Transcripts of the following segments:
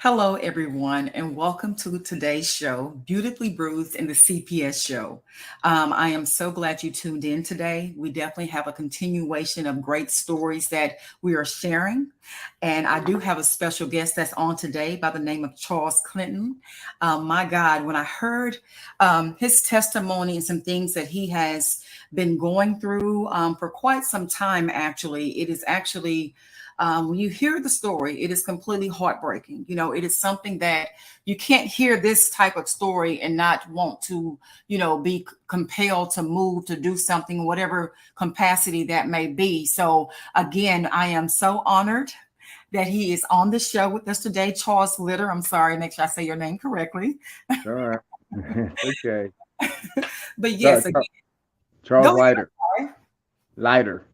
Hello, everyone, and welcome to today's show, Beautifully Bruised and the CPS show. I am so glad you tuned in today. We definitely have a continuation of great stories that we are sharing. And I do have a special guest that's on today by the name of Charles Clinton. My God, when I heard his testimony and some things that he has been going through for quite some time, actually, it is actually when you hear the story, it is completely heartbreaking. It is something that you can't hear this type of story and not want to, be compelled to move to do something, whatever capacity that may be. So, again, I am so honored that he is on the show with us today. Charles Litter. I'm sorry, make sure I say your name correctly. All right. Okay. But Char- yes, again, Char- Charles go ahead. Leiter. I'm sorry. Leiter.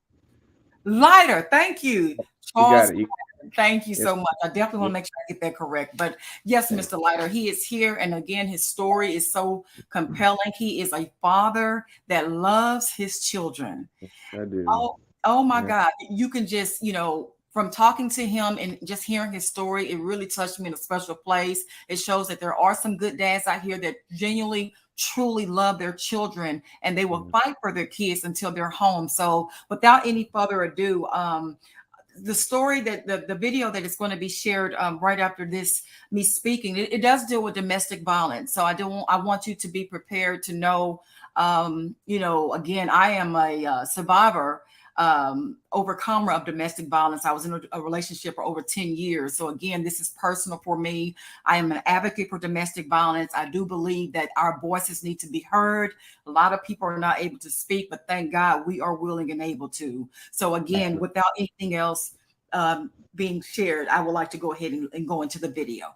Lighter. Thank you, You got Charles. it. Thank you Yes. so much. I definitely want Yes. to make sure I get that correct. But yes, Mr. Lighter, he is here. And again, his story is so compelling. He is a father that loves his children. I do. Oh my Yeah. God. You can just, from talking to him and just hearing his story, it really touched me in a special place. It shows that there are some good dads out here that genuinely, truly love their children and they will Mhm. fight for their kids until they're home. So without any further ado, the story that the video that is going to be shared right after this me speaking, it does deal with domestic violence. So I want you to be prepared to know, again, I am a survivor, overcomer of domestic violence. I was in a relationship for over 10 years. So again, this is personal for me. I am an advocate for domestic violence. I do believe that our voices need to be heard. A lot of people are not able to speak, but thank God we are willing and able to. So again, without anything else being shared, I would like to go ahead and go into the video.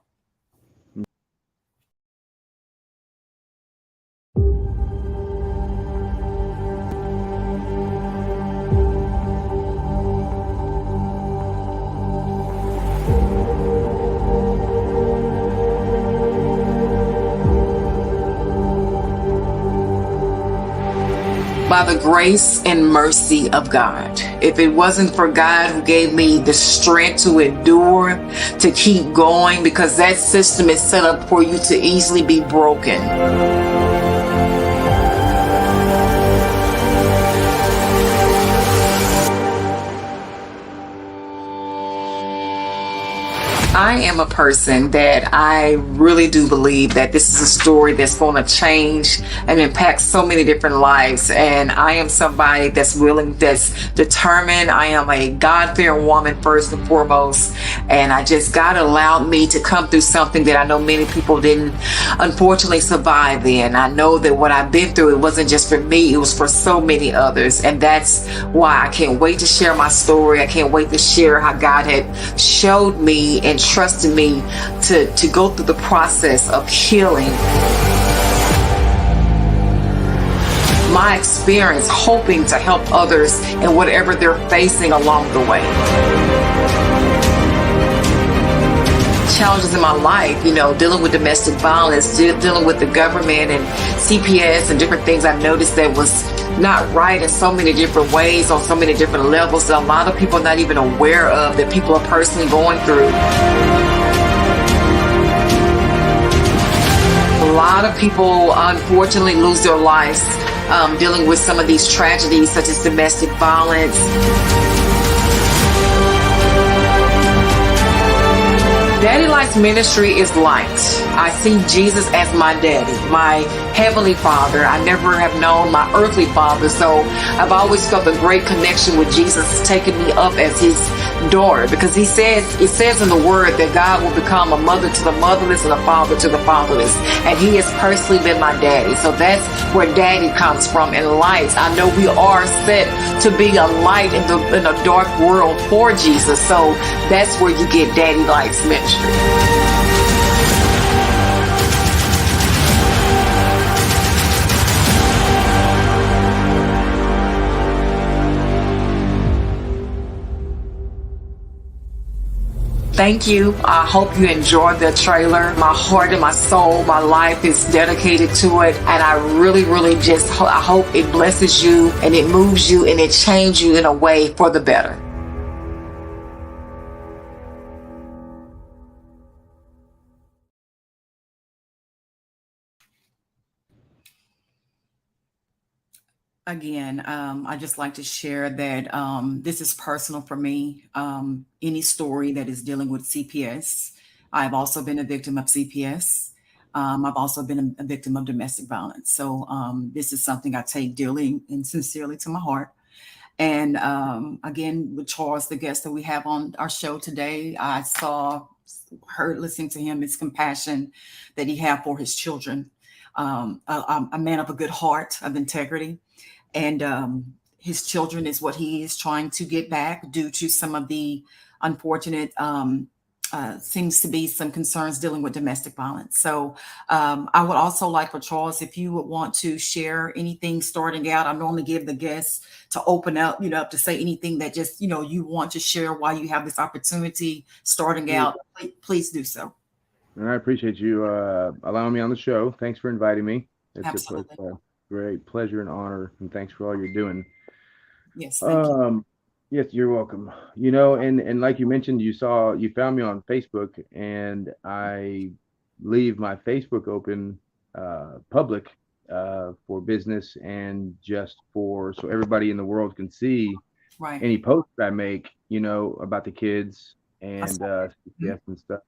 By the grace and mercy of God. If it wasn't for God who gave me the strength to endure, to keep going, because that system is set up for you to easily be broken. I am a person that I really do believe that this is a story that's going to change and impact so many different lives. And I am somebody that's willing, that's determined. I am a God-fearing woman first and foremost. And God allowed me to come through something that I know many people didn't unfortunately survive in. I know that what I've been through, it wasn't just for me, it was for so many others. And that's why I can't wait to share my story. I can't wait to share how God had showed me and trusted me to go through the process of healing. My experience, hoping to help others in whatever they're facing along the way. Challenges in my life, dealing with domestic violence, dealing with the government and CPS and different things I've noticed that was not right in so many different ways, on so many different levels that a lot of people are not even aware of, that people are personally going through. A lot of people unfortunately lose their lives dealing with some of these tragedies such as domestic violence. Daddy Light's ministry is light. I see Jesus as my daddy, my heavenly father. I never have known my earthly father, so I've always felt a great connection with Jesus, taking me up as his daughter, because it says in the word that God will become a mother to the motherless and a father to the fatherless, and he has personally been my daddy. So that's where daddy comes from in light. I know we are set to be a light in a dark world for Jesus, so that's where you get Daddy Light's ministry. Thank you. I hope you enjoyed the trailer. My heart and my soul, my life is dedicated to it. And I really, really I hope it blesses you and it moves you and it changes you in a way for the better. 。Again, I just like to share that this is personal for me. Any story that is dealing with CPS, I've also been a victim of CPS. I've also been a victim of domestic violence. So this is something I take dearly and sincerely to my heart. And again, with Charles, the guest that we have on our show today, heard listening to him, his compassion that he had for his children. A man of a good heart, of integrity, and his children is what he is trying to get back due to some of the unfortunate seems to be some concerns dealing with domestic violence. So I would also like for Charles, if you would want to share anything starting out. I normally give the guests to open up, up to say anything that just, you want to share while you have this opportunity starting Yeah. out. Please do so. And I appreciate you allowing me on the show. Thanks for inviting me. It's Absolutely. a great pleasure and honor, and thanks for all you're doing. Yes, thank you. Um, yes, you're welcome. And like you mentioned, you found me on Facebook, and I leave my Facebook open public for business and just for so everybody in the world can see Right. any posts I make, about the kids I and saw that. Mhm. CPS and stuff.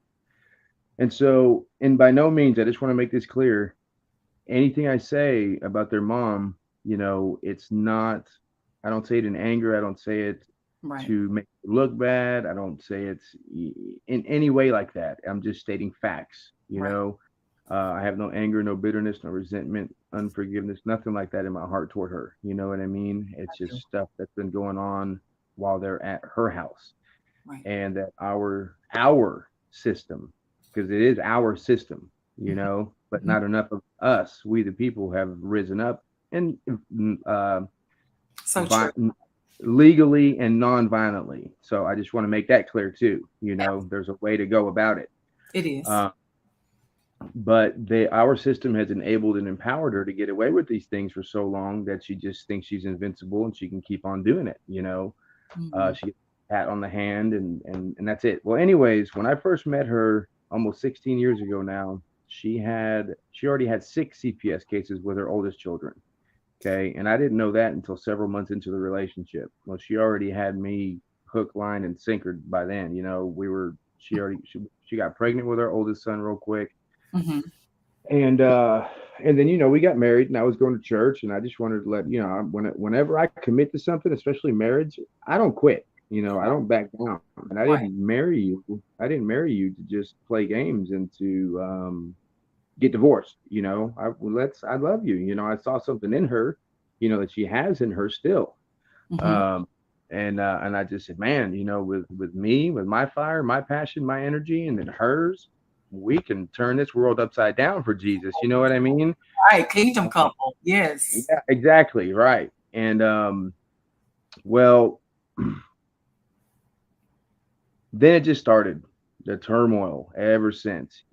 And so, and by no means, I just want to make this clear. Anything I say about their mom, it's not, I don't say it in anger. I don't say it Right. to make it look bad. I don't say it in any way like that. I'm just stating facts, Right. I have no anger, no bitterness, no resentment, unforgiveness, nothing like that in my heart toward her. You know what I mean? It's I just do. stuff that's been going on while they're at her house, Right. and that our system, because it is our system, Mhm. but Mhm. not enough of us, we the people, have risen up and So true. vi- legally and non-violently. So I just want to make that clear too. There's a way to go about it. It is. Uh, but our system has enabled and empowered her to get away with these things for so long that she just thinks she's invincible and she can keep on doing it. Mhm. She gets a pat on the hand, and that's it. Well, anyways, when I first met her almost 16 years ago now, she already had 6 CPS cases with her oldest children. Okay, and I didn't know that until several months into the relationship. Well, she already had me hook, line, and sinker by then. We were she got pregnant with our oldest son real quick, Mhm. and then we got married, and I was going to church, and I just wanted to let whenever I commit to something, especially marriage, I don't quit. I don't back down. And Right. I didn't marry you to just play games and to get divorced. I love you. I saw something in her, that she has in her still. Mhm. Um, and I just said, man, with me, with my fire, my passion, my energy, and then hers, we can turn this world upside down for Jesus. You know what I mean? Right. Kingdom Uh, couple. Yes. yeah, exactly, right. And well, then it just started the turmoil ever since.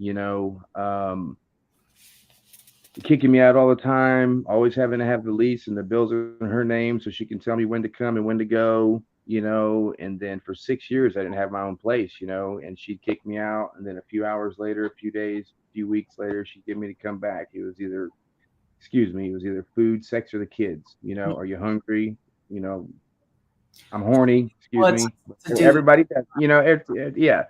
Kicking me out all the time, always having to have the lease and the bills in her name so she can tell me when to come and when to go, and then for 6 years I didn't have my own place, and she'd kick me out, and then a few hours later, a few days, a few weeks later, she'd get me to come back. It was either food, sex, or the kids. Mm. Are you hungry? You know, I'm horny, excuse What me. to do? Everybody does, yeah.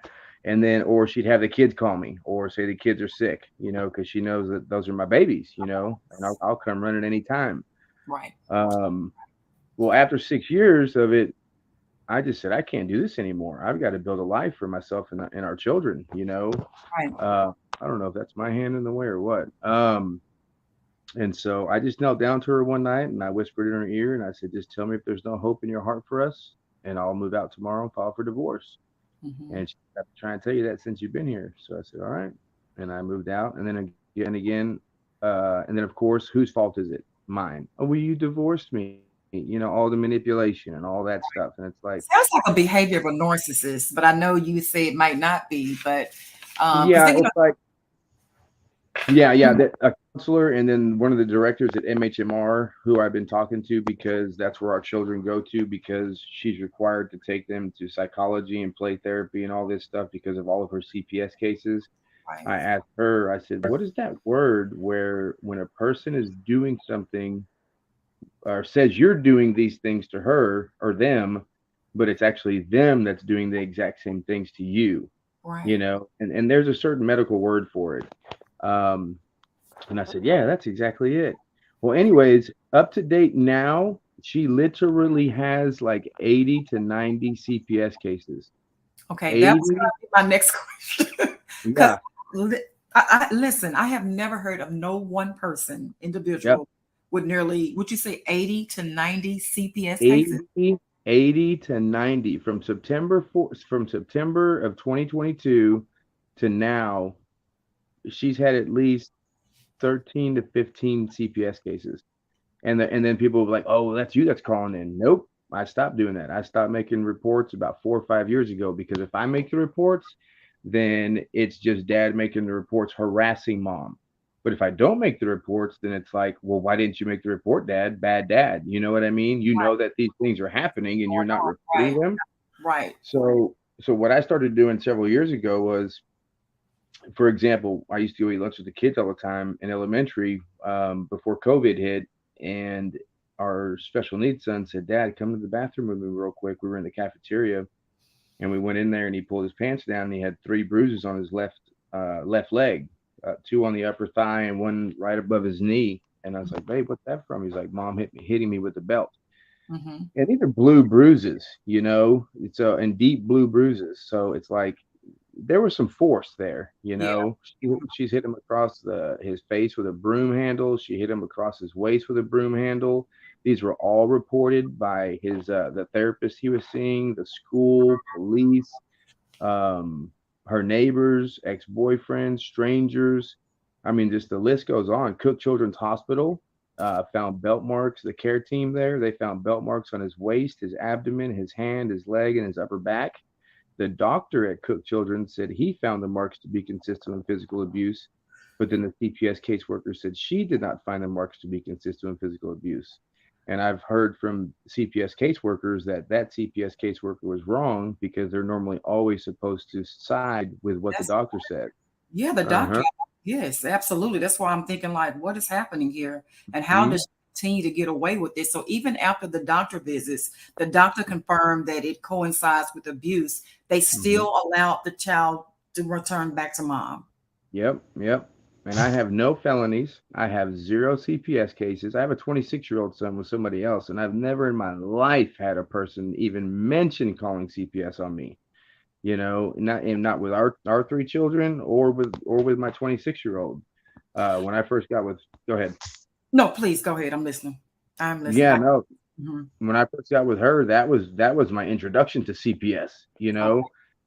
And then, or she'd have the kids call me, or say the kids are sick, because she knows that those are my babies, and I'll come running anytime. Right. Um, well, after 6 years of it, I just said, I can't do this anymore. I've got to build a life for myself and our children. Right. Uh, I don't know if that's my hand in the way or what. And so I just knelt down to her one night and I whispered in her ear and I said, just tell me if there's no hope in your heart for us, and I'll move out tomorrow and file for divorce. Mhm. And she said, I've been trying to tell you that since you've been here. So I said, all right. And I moved out. And then again, and then of course, whose fault is it? Mine. Oh, well, you divorced me, all the manipulation and all that stuff. And it's like, Sounds like a behavior of a narcissist, but I know you say it might not be, but because yeah, thinking it's like, yeah, that a counselor and then one of the directors at MHMR who I've been talking to, because that's where our children go to, because she's required to take them to psychology and play therapy and all this stuff because of all of her CPS cases. right. I asked her, I said, what is that word where when a person is doing something or says you're doing these things to her or them, but it's actually them that's doing the exact same things to you, you Right. know, and there's a certain medical word for it. Um, and I said, yeah, that's exactly it. Well, anyways, up to date now, she literally has like 80 to 90 CPS cases. Okay, that was 80, gonna be my next question. Because yeah, listen, I have never heard of no one person, yep, individual, with nearly, would you say 80 to 90 CPS cases? 80, 80 to 90 from September of 2022 to now. She's had at least 13 to 15 CPS cases. And then people were like, "Oh, that's you that's calling in." Nope. I stopped doing that. I stopped making reports about 4 or 5 years ago because if I make the reports, then it's just dad making the reports harassing mom. But if I don't make the reports, then it's like, well, why didn't you make the report, dad? Bad dad. You know what I mean? You know that these things are happening and you're not reporting Right, them. right. So what I started doing several years ago was, for example, I used to go eat lunch with the kids all the time in elementary before COVID hit, and our special needs son said, "Dad, come to the bathroom with me real quick." We were in the cafeteria, and we went in there, and he pulled his pants down, and he had three bruises on his left leg, two on the upper thigh, and one right above his knee. And I was like, "Babe, what's that from?" He's like, "Mom hitting me with the belt." Hmm. And these are blue bruises, you know, it's and deep blue bruises. So it's like there was some force there, you Yeah, know. She's hit him across his face with a broom handle. She hit him across his waist with a broom handle. These were all reported by the therapist he was seeing, the school, police, um, her neighbors, ex-boyfriends, strangers. I mean, just the list goes on. Cook Children's Hospital found belt marks. The care team there, they found belt marks on his waist, his abdomen, his hand, his leg, and his upper back. The doctor at Cook Children's said he found the marks to be consistent with physical abuse, but then the CPS caseworker said she did not find the marks to be consistent with physical abuse. And I've heard from CPS caseworkers that that CPS caseworker was wrong because they're normally always supposed to side with what the that's doctor said. yeah, the Uh doctor. huh. Yes, absolutely. That's why I'm thinking like, what is happening here, and how Hmm. does she continue to get away with this? So even after the doctor visits, the doctor confirmed that it coincides with abuse. They Hmm. still allowed the child to return back to mom. Yep. Yep. And I have no felonies. I have zero CPS cases. I have a 26-year-old son with somebody else, and I've never in my life had a person even mention calling CPS on me. You know, not with our three children or with my 26-year-old. When I first got with, go ahead. No, please go ahead. I'm listening. I'm listening. Yeah, no, Mhm. when I first got with her, that was my introduction to CPS. You know,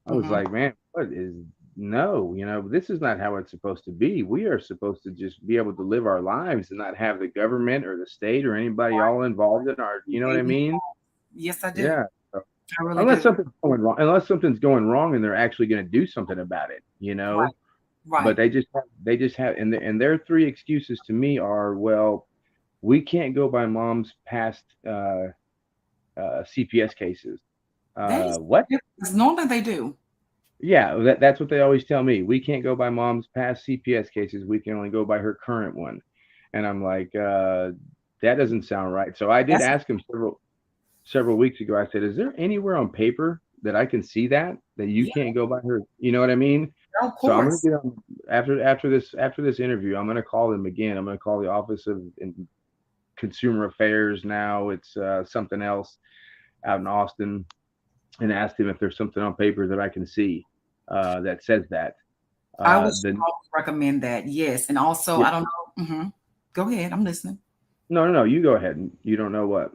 I was Mhm. like, man, what is no, you know, this is not how it's supposed to be. We are supposed to just be able to live our lives and not have the government or the state or anybody all involved in our, you know what I Baby. mean? Yes, I do. Yeah. So, I really unless do. something's going wrong and they're actually going to do something about it, you know. Right. Right. But they just have and their three excuses to me are, well, we can't go by mom's past CPS cases. That is What? because normally they do. Yeah, that's what they always tell me. We can't go by mom's past CPS cases. We can only go by her current one. And I'm like, that doesn't sound right. So I did That's ask him several weeks ago. I said, is there anywhere on paper that I can see that you yeah, can't go by her? You know what I mean? of So I'm gonna course. get on after this interview. I'm gonna call them again. I'm gonna call the Office of Consumer Affairs. Now it's something else out in Austin, and ask them if there's something on paper that I can see that says that. I would The strongly recommend that. Yes, and also Yeah, I don't know. Go ahead. I'm listening. no, no, no. You go ahead. You don't know what.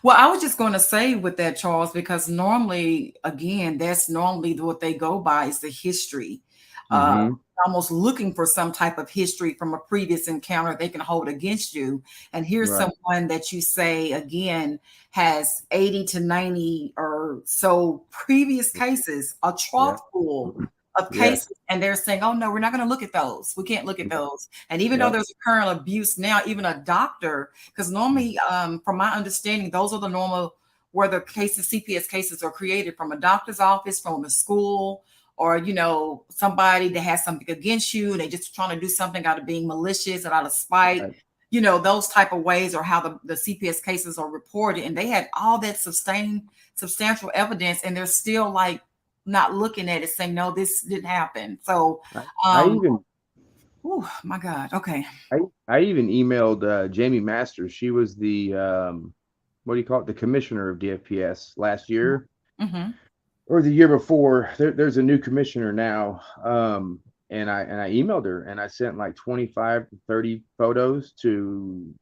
Well, I was just going to say with that, Charles, because normally, again, that's normally what they go by is the history. Uh, Mm-hmm. almost looking for some type of history from a previous encounter they can hold against you. And here's Right. someone that you say, again, has 80 to 90 or so previous cases, a Yeah. trough full of Yes. cases. And they're saying, oh, no, we're not going to look at those. We can't look at Yep. those. And even though Yep. there's a current abuse now, even a doctor because normally, from my understanding, those are the normal where the cases, CPS cases, are created from a doctor's office, from a school, or somebody that has something against you, and they just trying to do something out of being malicious and out of spite. Right. those type of ways, or how the CPS cases are reported, and they had all that substantial evidence, and they're still like not looking at it, saying no, this didn't happen. So I, I um even oh my God. Okay. I even emailed Jamie Masters. She was the what do you call it? The commissioner of DFPS last year Mm-hmm. or the year before. There's a new commissioner now. And I emailed her and I sent like 25 to 30 photos to,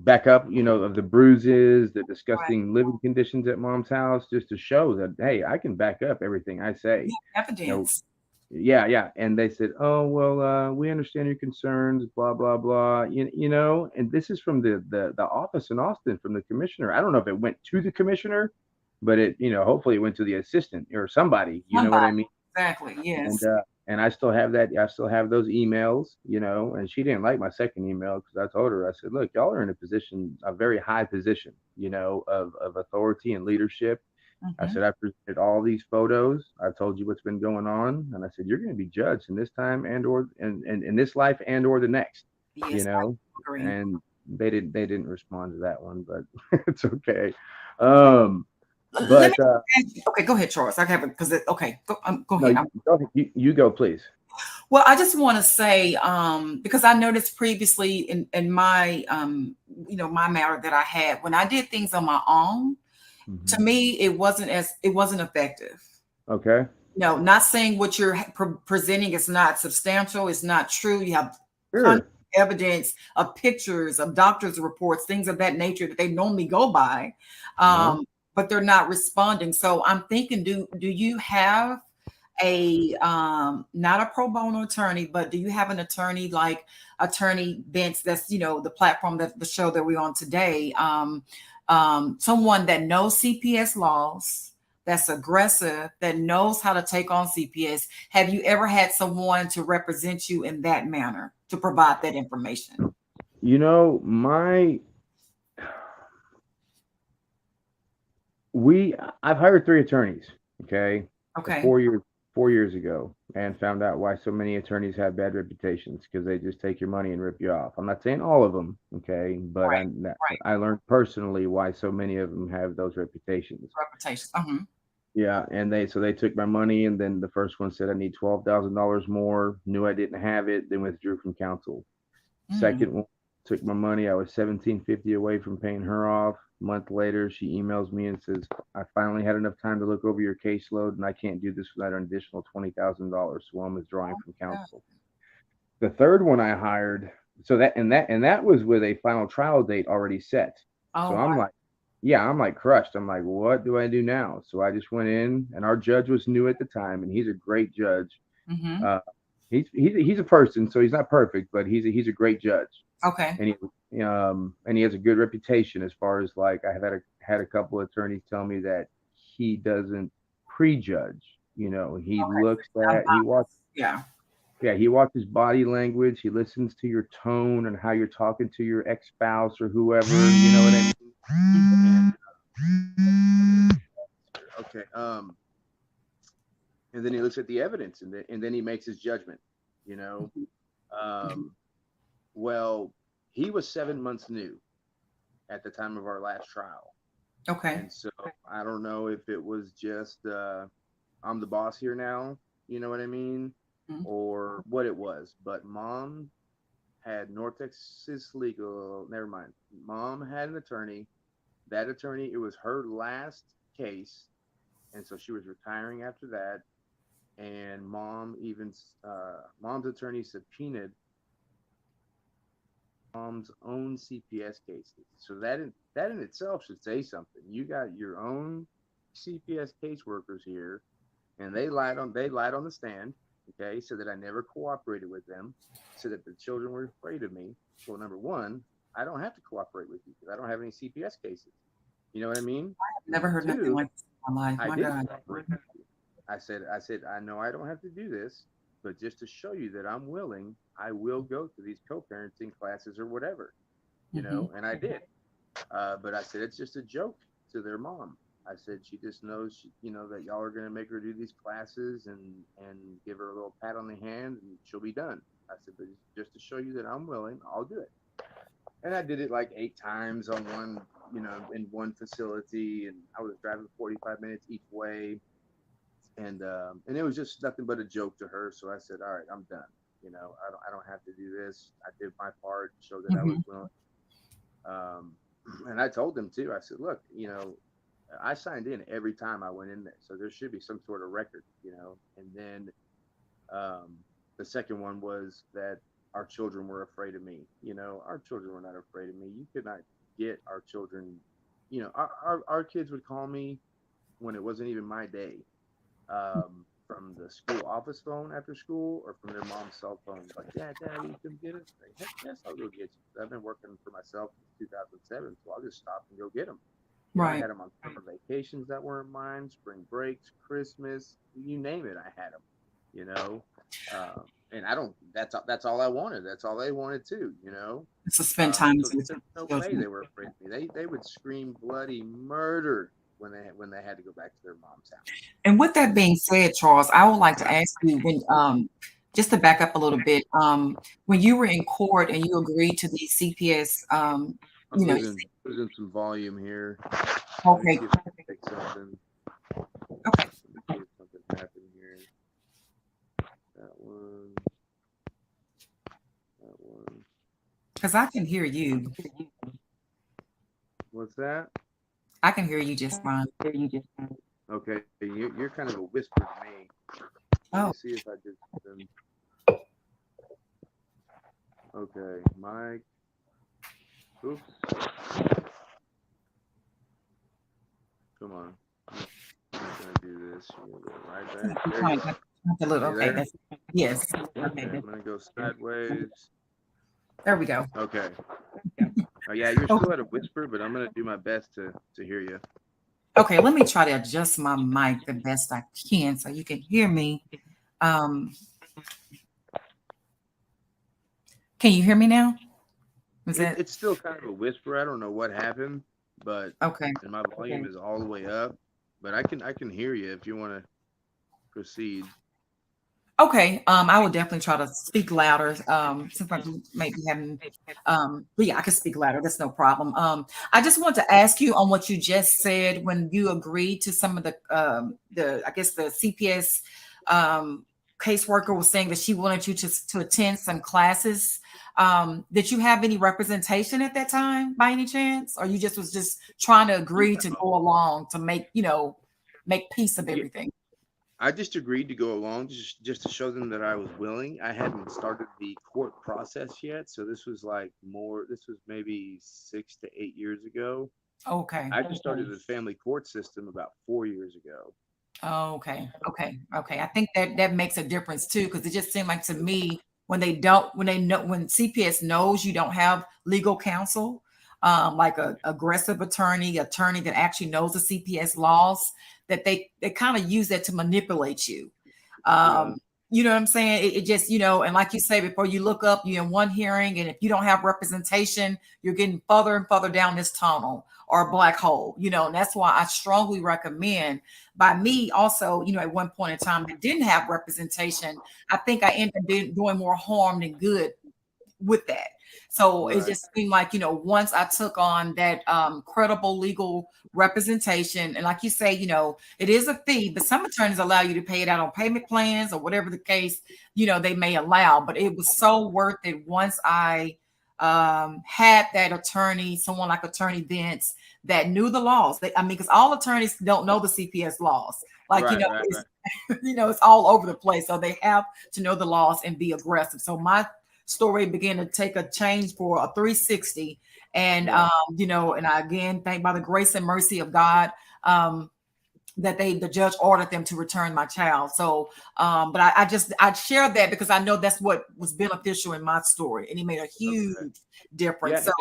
back up, of the bruises, the Right. disgusting living conditions at mom's house, just to show that, hey, I can back up everything I say. Yeah, You know, evidence. yeah, yeah. And they said, "Oh, well, we understand your concerns, blah, blah, blah." And this is from the office in Austin from the commissioner. I don't know if it went to the commissioner, but hopefully it went to the assistant or somebody, you know what I Somebody. mean? Exactly. And Yes. I still have that. I still have those emails, and she didn't like my second email because I told her, I said, "Look, y'all are in a very high position, of authority and leadership." I Mm-hmm. said, I presented all these photos. I told you what's been going on. And I said, you're going to be judged in this time and in this life and or the next, you Yes, I know, agree. and they didn't respond to that one, but it's okay. Um, Let me but ask you. Okay, go ahead, Charles. I have it because okay, go no, ahead. go ahead. You go, please. Well, I just want to say, because I noticed previously in my, my matter that I had, when I did things on my own, Hmm. to me, it wasn't effective. Okay. No, not saying what you're presenting is not substantial, it's not true. You have concrete Sure. evidence of pictures, of doctors' reports, things of that nature that they normally go by, Uh-huh. but they're not responding. So I'm thinking, do you have a not a pro bono attorney, but do you have an attorney like Attorney Benz, that's the platform, that the show that we're on today, someone that knows CPS laws, that's aggressive, that knows how to take on CPS? Have you ever had someone to represent you in that manner, to provide that information? My we I've hired three attorneys, okay, Okay. 4 years ago, and found out why so many attorneys have bad reputations because they just take your money and rip you off. I'm not saying all of them, okay, but Right. Right. I learned personally why so many of them have those reputations. Reputation. Uh-huh. Yeah, and they took my money, and then the first one said I need $12,000 more, knew I didn't have it, then withdrew from counsel. Mm. Second one took my money. I was 1750 away from paying her off. A month later, she emails me and says, "I finally had enough time to look over your caseload, and I can't do this without an additional $20,000. So I'm withdrawing from Yeah. counsel." The third one I hired, so that was with a final trial date already set. So Oh, I'm like, yeah, I'm like crushed. I'm like, what do I do now? So I just went in, and our judge was new at the time, and he's a great judge. mm-hmm. Uh, he's a person, so he's not perfect, but he's a great judge, Okay. and he has a good reputation as far as, like, I have had a couple of attorneys tell me that he doesn't prejudge. He Okay. looks I'm at he watches Yeah. yeah, he watches body language. He listens to your tone and how you're talking to your ex spouse or whoever. You know what I Mhm. mean? Okay. And then he looks at the evidence, and then he makes his judgment. You know. Mhm. Um, well, he was 7 months new at the time of our last trial. Okay. And so I don't know if it was just I'm the boss here now, you know what I mean? Mhm. Or what it was. But mom had North Texas Legal, never mind. Mom had an attorney. That attorney, it was her last case. And so she was retiring after that. And mom's attorney subpoenaed mom's own CPS cases. So that in itself should say something. You got your own CPS caseworkers here, and they lied on the stand. Okay, so that I never cooperated with them, so that the children were afraid of me. Well, number one, I don't have to cooperate with you because I don't have any CPS cases. You know what I mean? Never Number heard nothing two, like this in my life. I My did God. cooperate with you. I said, I know I don't have to do this, but just to show you that I'm willing, I will go to these co-parenting classes or whatever, Hmm. and I did. But I said, it's just a joke to their mom. I said, she just knows, that y'all are going to make her do these classes and give her a little pat on the hand and she'll be done. I said, but just to show you that I'm willing, I'll do it. And I did it like 8 times on one, in one facility, and I was driving 45 minutes each way, and it was just nothing but a joke to her. So I said, all right, I'm done. I don't have to do this. I did my part, show that I was Mhm. willing. Um, and I told them too. I said, look, I signed in every time I went in there, so there should be some sort of record. And then um, the second one was that our children were afraid of me. Our children were not afraid of me. You could not get our children. Our kids would call me when it wasn't even my day, from the school office phone after school or from their mom's cell phone. Like, yeah, Dad, will you come get us? Like, heck yes, I'll go get you. I've been working for myself since 2007, so I'll just stop and go get them. I Right. had them on summer vacations that weren't mine, spring breaks, Christmas, you name it, I had them. You know, and I don't. That's all I wanted. That's all they wanted too. To spend time So with there's your no way children. they were afraid of me. They would scream bloody murder when they had to go back to their mom's house. And with that being said, Charles, I would like to ask you when just to back up a little bit, when you were in court and you agreed to the CPS, I'm you know, losing some volume here. Let me okay, see if I can take something. okay, Let me see if something happened here. That one. That one. because I can hear you. What's that? I can hear you just fine. Okay, you're kind of a whisper to me. Let me Oh, see if I did something. Okay, Mike. Oops. Come on. I'm not gonna do this. You're gonna go right back. I'm There you trying are. to look. Are you Okay, there? that's yes. Okay, I'm gonna go sideways. There we go. Okay. Oh yeah, you're Okay, still at a whisper, but I'm gonna do my best to hear you. okay. Let me try to adjust my mic the best I can so you can hear me. Um, can you hear me now? Is that It's still kind of a whisper. I don't know what happened, but okay? and my volume is all the way up. But I can hear you if you want to proceed. Okay, I would definitely try to speak louder. Sometimes you may be having, but yeah, I can speak louder. That's no problem. I just want to ask you on what you just said when you agreed to some of the I guess the CPS um, caseworker was saying that she wanted you to attend some classes. Did you have any representation at that time by any chance, or you just was just trying to agree to go along to make peace of Yeah, everything? I just agreed to go along just to show them that I was willing. I hadn't started the court process yet, so this was like more. This was maybe 6 to 8 years ago. Okay. I just started the family court system about 4 years ago. Oh, okay. Okay. Okay. I think that that makes a difference too, because it just seemed like to me when they don't, when they know, when CPS knows you don't have legal counsel, like a aggressive attorney that actually knows the CPS laws, that they kind of use that to manipulate you. Yeah, Um, you know what I'm saying? It just, and like you say, before you look up, you're in one hearing, and if you don't have representation, you're getting further and further down this tunnel or black hole, and that's why I strongly recommend by me also, at one point in time that didn't have representation, I think I ended up doing more harm than good with that. So it right. just seemed like, once I took on that credible legal representation, and like you say, it is a fee, but some attorneys allow you to pay it out on payment plans or whatever the case, they may allow. But it was so worth it once I had that attorney, someone like Attorney Vince, that knew the laws. I mean, because all attorneys don't know the CPS laws. Like, Right, right, it's right. it's all over the place. So they have to know the laws and be aggressive. So my story began to take a change for a 360. And Yeah. and I again thank by the grace and mercy of God. That the judge ordered them to return my child. So, but I shared that because I know that's what was beneficial in my story, and he made a Okay. huge difference. Yeah,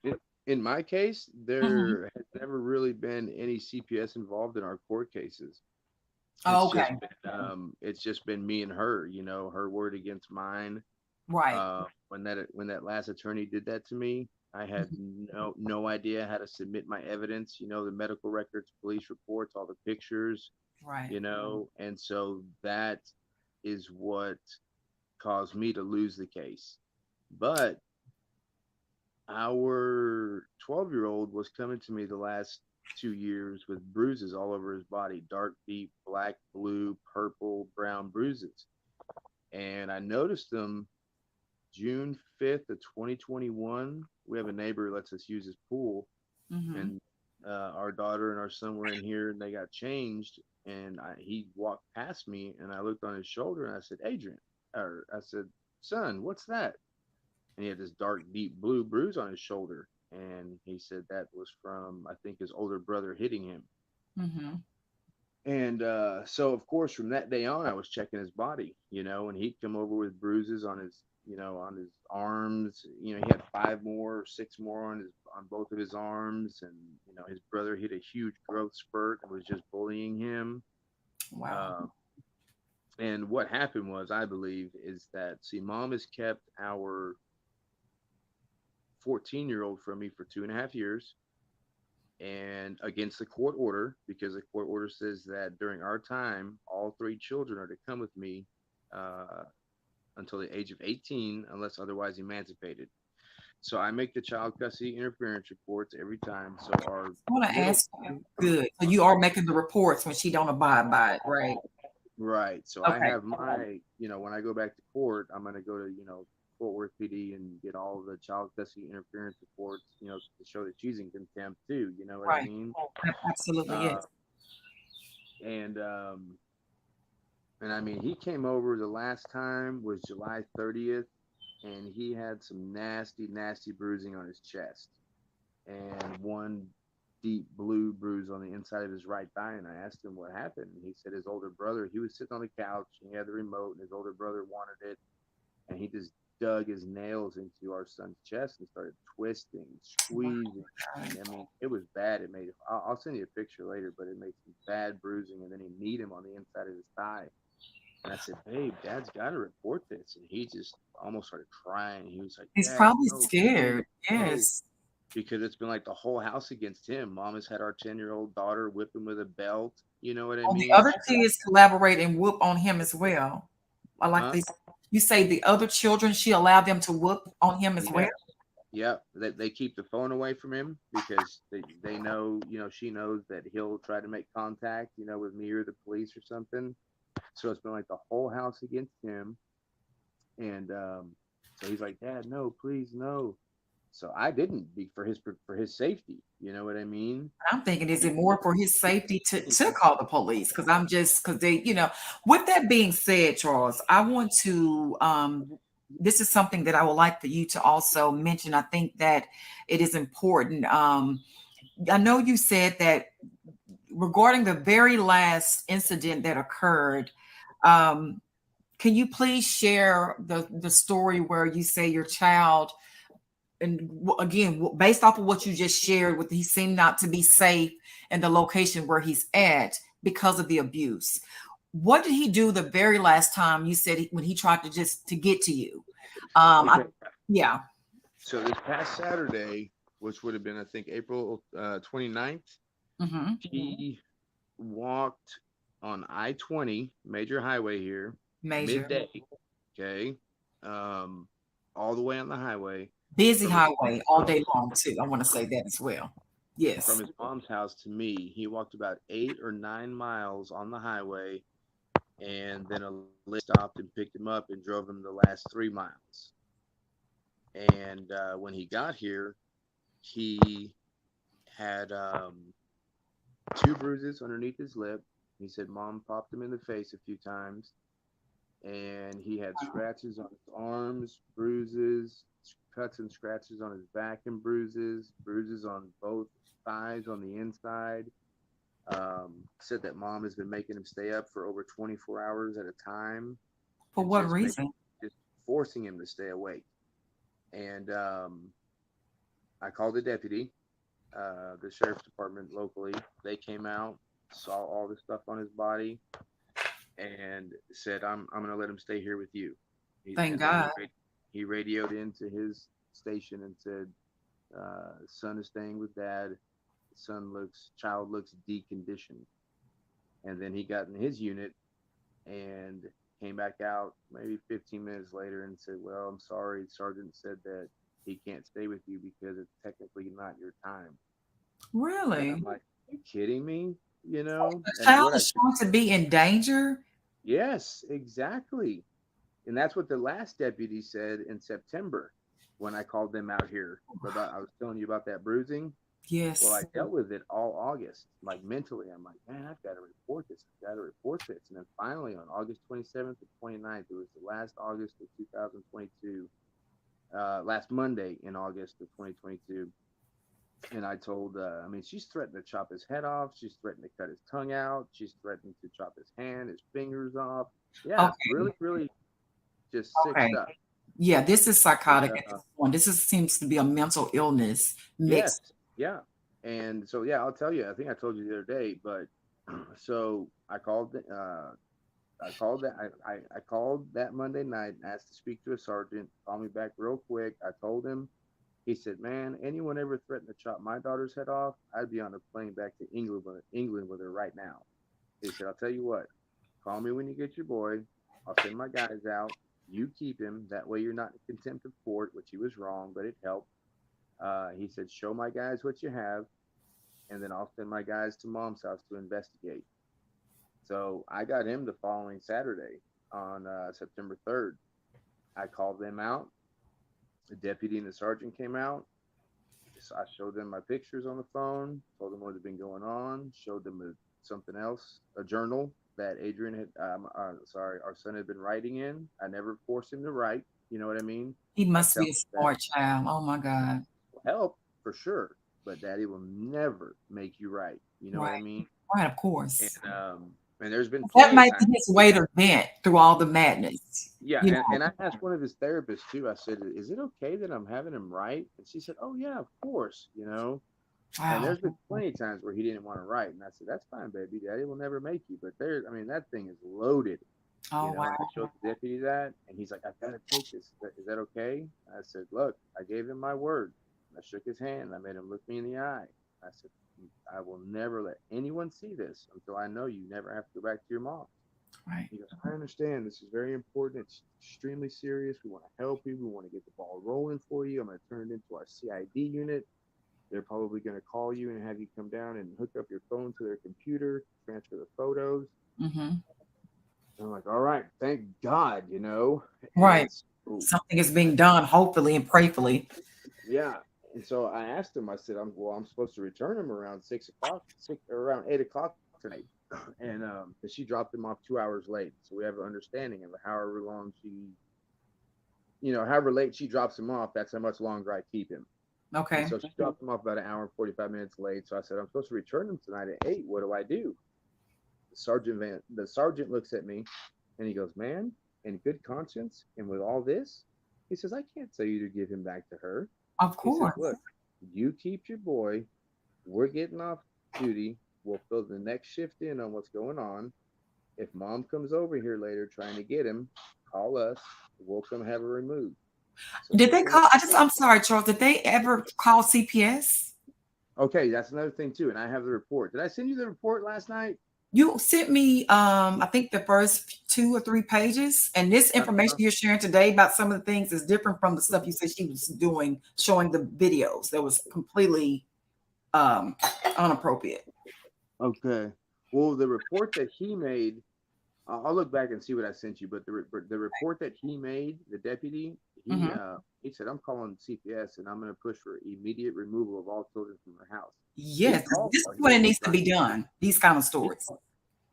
So, in my case, mhm. there has never really been any CPS involved in our court cases. Oh, okay, It's just been me and her, her word against mine. right. When that last attorney did that to me, I had Mhm. no idea how to submit my evidence, the medical records, police reports, all the pictures, Right. and so that is what caused me to lose the case. But Our 12-year-old was coming to me the last 2 years with bruises all over his body, dark, deep, black, blue, purple, brown bruises. And I noticed them June 5th of 2021. We have a neighbor who lets us use his pool, Mm-hmm. and our daughter and our son were in here, and they got changed. And he walked past me, and I looked on his shoulder, and I said, "Adrian," or I said, "Son, what's that?" And he had this dark, deep blue bruise on his shoulder. And he said that was from, I think, his older brother hitting him. Mm-hmm. And so, of course, from that day on, I was checking his body, and he'd come over with bruises on his, on his arms. He had five more, or six more on both of his arms, and his brother hit a huge growth spurt and was just bullying him. Wow. Uh, and what happened was, I believe, is that see, mom has kept our 14-year-old from me for 2.5 years, and against the court order, because the court order says that during our time, all three children are to come with me uh, until the age of 18, unless otherwise emancipated. So I make the child custody interference reports every time. So our I want to middle, ask you. Good. So you are making the reports when she don't abide by it, right? right? So I Okay. have my, when I go back to court, I'm going to go to, Fort Worth PD and get all the child custody interference reports, to show that she's in contempt too. You know what I Right. mean? Absolutely. Uh, Yes. and I mean, he came over the last time was July 30th, and he had some nasty, nasty bruising on his chest and one deep blue bruise on the inside of his right thigh. And I asked him what happened. And he said his older brother, he was sitting on the couch and he had the remote, and his older brother wanted it. And he just dug his nails into our son's chest and started twisting, squeezing. And I mean, it was bad. It made, I'll send you a picture later, but it made some bad bruising. And then he kneed him on the inside of his thigh. And I said, "Babe, Dad's got to report this." And he just almost started crying. He was like, He's "Dad, probably no, please, scared. no." Yes. Because it's been like the whole house against him. Mom has had our 10-year-old daughter whip him with a belt. You know what I Oh, the mean? other kids collaborate and whoop on him as well. I like Huh? this. You say the other children, she allowed them to whoop on him as well. Yeah. Yeah. They keep the phone away from him because they know, she knows that he'll try to make contact, with me or the police or something. So it's been like the whole house against him. And so he's like, "Dad, no, please, no." So I didn't be for his safety. You know what I mean? I'm thinking, is it more for his safety to call the police? Because I'm just because they, with that being said, Charles, I want to this is something that I would like for you to also mention. I think that it is important. I know you said that regarding the very last incident that occurred, um, can you please share the story where you say your child, and again, based off of what you just shared, with he seemed not to be safe in the location where he's at because of the abuse. What did he do the very last time you said when he tried to just to get to you? I Okay. Yeah. So this past Saturday, which would have been, I think, April 29th, Hmm. he walked on I-20 major highway here, Major. midday. Okay. Um, all the way on the highway Busy from his highway all day long too. I want to say that as well. from Yes. his mom's house to me. He walked about 8 or 9 miles on the highway, and then a lift stopped and picked him up and drove him the last 3 miles. And when he got here, he had two bruises underneath his lip. He said mom popped him in the face a few times, and he had scratches on his arms, bruises, cuts and scratches on his back, and bruises on both thighs on the inside. Said that mom has been making him stay up for over 24 hours at a time, For and what reason? just forcing him to stay awake. And I called the deputy, the sheriff's department locally. They came out, saw all the stuff on his body, and said, I'm going to let him stay here with you." Thank And then God. he radioed into his station and said, "Son is staying with dad. Child looks deconditioned." And then he got in his unit and came back out maybe 15 minutes later and said, "Well, I'm sorry. Sergeant said that he can't stay with you because it's technically not your time. And I'm Really? like, are you kidding me? You know? The And child what I is said, shown to be in danger. yes, exactly. And that's what the last deputy said in September when I called them out here about, I was telling you about that bruising. Well, I Yes. dealt with it all August, like mentally. I'm like, man, I've got to report this. I've got to report this. And then finally on August 27th and 29th, it was the last August of 2022, last Monday in August of 2022. And I told, I mean, she's threatened to chop his head off. She's threatened to cut his tongue out. She's threatened to chop his hand, his fingers off. Yeah, really, Okay. really just sick Okay. stuff. Yeah, this is And psychotic at this point. This is, seems to be a mental illness yes, mixed. yeah. And so, yeah, I'll tell you, I think I told you the other day, but so I called that Monday night and asked to speak to a sergeant. Called me back real quick. I told him. He said, "Man, anyone ever threatened to chop my daughter's head off, I'd be on a plane back to England with her right now." He said, "I'll tell you what. Call me when you get your boy. I'll send my guys out. You keep him. That way you're not in contempt of court," which he was wrong, but it helped. He said, "Show my guys what you have, and then I'll send my guys to mom's house to investigate." So I got him the following Saturday on September 3rd. I called them out. The deputy and the sergeant came out. I showed them my pictures on the phone, told them what had been going on, showed them something else, a journal that Adrian had, sorry, our son had been writing in. I never forced him to write. You know what I mean? He I must tell be a him that smart child. Oh my God. help for sure, but daddy will never make you write. You know what I Right. mean? Right, of And course. there's been That plenty of might times be his he way has. to vent through all the madness. Yeah, You and know. I asked one of his therapists too. I said, "Is it okay that I'm having him write?" And she said, "Oh yeah, of course." You know, and Wow. there's been plenty of times where he didn't want to write, and I said, "That's fine, baby. Daddy will never make you." But there, I mean, that thing is loaded, Oh you know. And I wow. showed the deputy that, and he's like, "I've got to take this. Is that okay?" I said, "Look, I gave him my word. I shook his hand. I made him look me in the eye. I said, I will never let anyone see this until I know you never have to go back to your mom." Right. He goes, "I understand. This is very important. It's extremely serious. We want to help you. We want to get the ball rolling for you. I'm going to turn it into our CID unit. They're probably going to call you and have you come down and hook up your phone to their computer, transfer the photos." Mm-hmm. And I'm like, "All right, thank God, you know." Right. And so, Something is being done, hopefully and prayerfully. yeah. And so I asked him, I said, I'm supposed to return him around 6 o'clock, or around 8 o'clock tonight. And 'cause she dropped him off 2 hours late. So we have an understanding of however long however late she drops him off, that's how much longer I keep him. And Okay. so she dropped him off about an hour and 45 minutes late. So I said, "I'm supposed to return him tonight at 8. What do I do?" The sergeant looks at me and he goes, "Man, in good conscience and with all this," he says, "I can't tell you to give him back to her." Of He says, course. "Look, you keep your boy. We're getting off duty. We'll fill the next shift in on what's going on. If mom comes over here later trying to get him, call us. We'll come have her removed." So Did they within a call? I'm sorry, Charles. Did they ever call CPS? Okay, that's another thing too. And I have the report. Did I send you the report last night? You sent me, I think the first 2 or 3 pages, and this information Uh-huh. you're sharing today about some of the things is different from the stuff you said she was doing, showing the videos. That was completely um, inappropriate. Okay. Well, the report that he made, I'll look back and see what I sent you. But the report that he made, the deputy, he Hmm. uh, he said, "I'm calling CPS and I'm going to push for immediate removal of all children from their house." He Yes, called this is while he what was it in the needs to drive. be done. These kind of He, stories.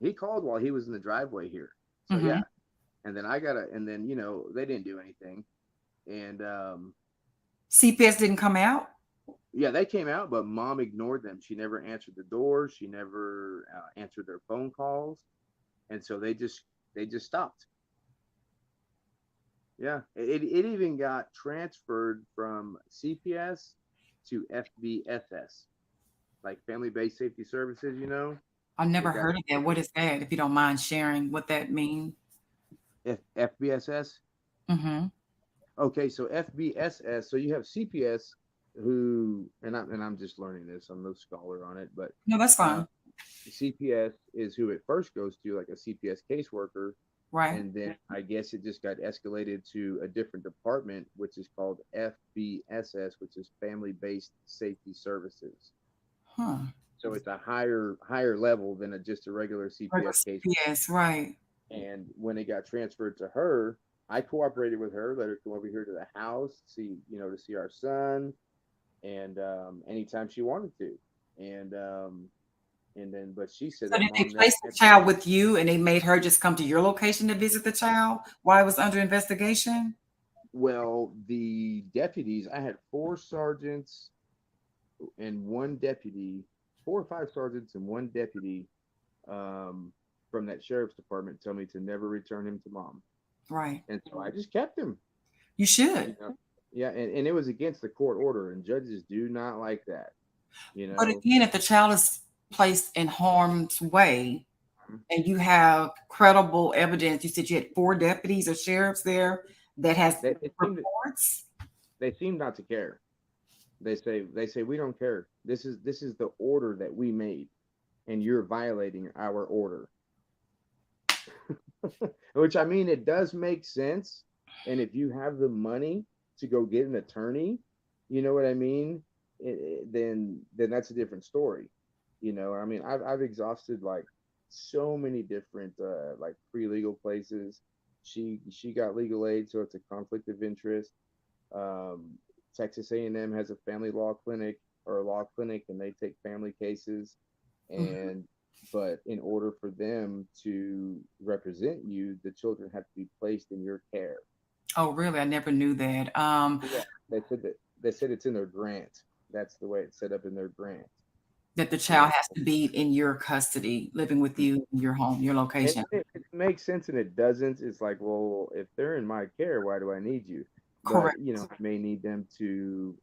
he called while he was in the driveway here. So Hmm. yeah, and then and then they didn't do anything, and CPS didn't come out. yeah, they came out, but mom ignored them. She never answered the door. She never answered their phone calls, and so they just stopped. Yeah, it even got transferred from CPS to FBSS, like Family Based Safety Services. I never It got heard of that. What is that? If you don't mind sharing what that means. FBSS. Hmm. Okay, so FBSS. So you have CPS, who, and I'm just learning this. I'm no scholar on it, but No, that's uh, fine. CPS is who it first goes to, like a CPS caseworker. Right. And then I guess it just got escalated to a different department, which is called FBSS, which is Family Based Safety Services. Huh. So it's a higher level than just a regular Or the CPS case. CPS, right. And when it got transferred to her, I cooperated with her, let her come over here to the house, see, to see our son, and anytime she wanted to, and then, but she said So that did they mom never place the had. child with you and they made her just come to your location to visit the child while it was under investigation? Well, the deputies, I had four sergeants and one deputy, four or five sergeants and one deputy um, from that sheriff's department tell me to never return him to mom, Right. and so I just kept him. You You should. know, yeah, and it was against the court order, and judges do not like that. You But know, again, if the child is placed in harm's way and you have credible evidence, you said you had four deputies or sheriffs there that has they seem reports. they seem not to care. They say we don't care. This is the order that we made, and you're violating our order. Which I mean, it does make sense. And if you have the money to go get an attorney, you know what I mean? Then that's a different story. I mean, I've exhausted like so many different like free legal places. She got legal aid, so it's a conflict of interest. Um, Texas A&M has a family law clinic or a law clinic, and they take family cases. Mhm. And but in order for them to represent you, the children have to be placed in your care. Oh, really? I never knew that. Yeah, they said it's in their grant. That's the way it's set up in their grant. That the You child know, has to be in your custody, living with you in your home, your and location. it makes sense and it doesn't. It's like, well, if they're in my care, why do I need you? But Correct. I may need them to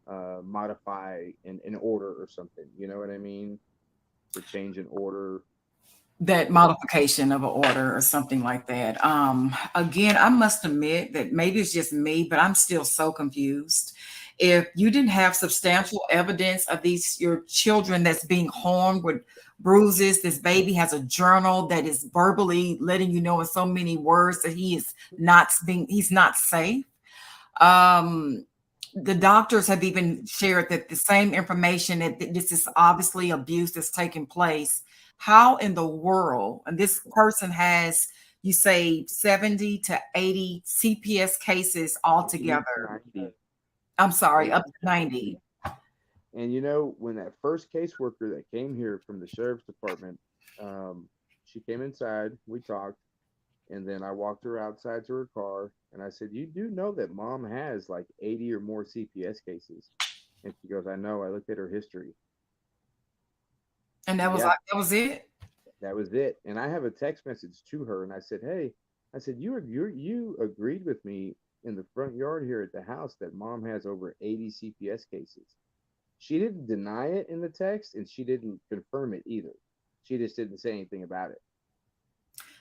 modify an order or something. You know what I mean? To change an order. That modification of an order or something like that. Again, I must admit that maybe it's just me, but I'm still so confused. If you didn't have substantial evidence of these your children that's being harmed with bruises, this baby has a journal that is verbally letting you know in so many words that he's not safe. Um, the doctors have even shared that the same information that this is obviously abuse that's taking place. How in the world, and this person has, you say 70 to 80 CPS cases 80 to altogether. 90. I'm sorry, 80 up to to 90. 90. And when that first caseworker that came here from the sheriff's department, she came inside, we talked, and then I walked her outside to her car, and I said, "You do know that mom has like 80 or more CPS cases?" And she goes, "I know. I looked at her history." And that was Yeah, like, that was it. that was it. And I have a text message to her, and I said, "Hey, I said you agreed with me in the front yard here at the house that mom has over 80 CPS cases." She didn't deny it in the text, and she didn't confirm it either. She just didn't say anything about it.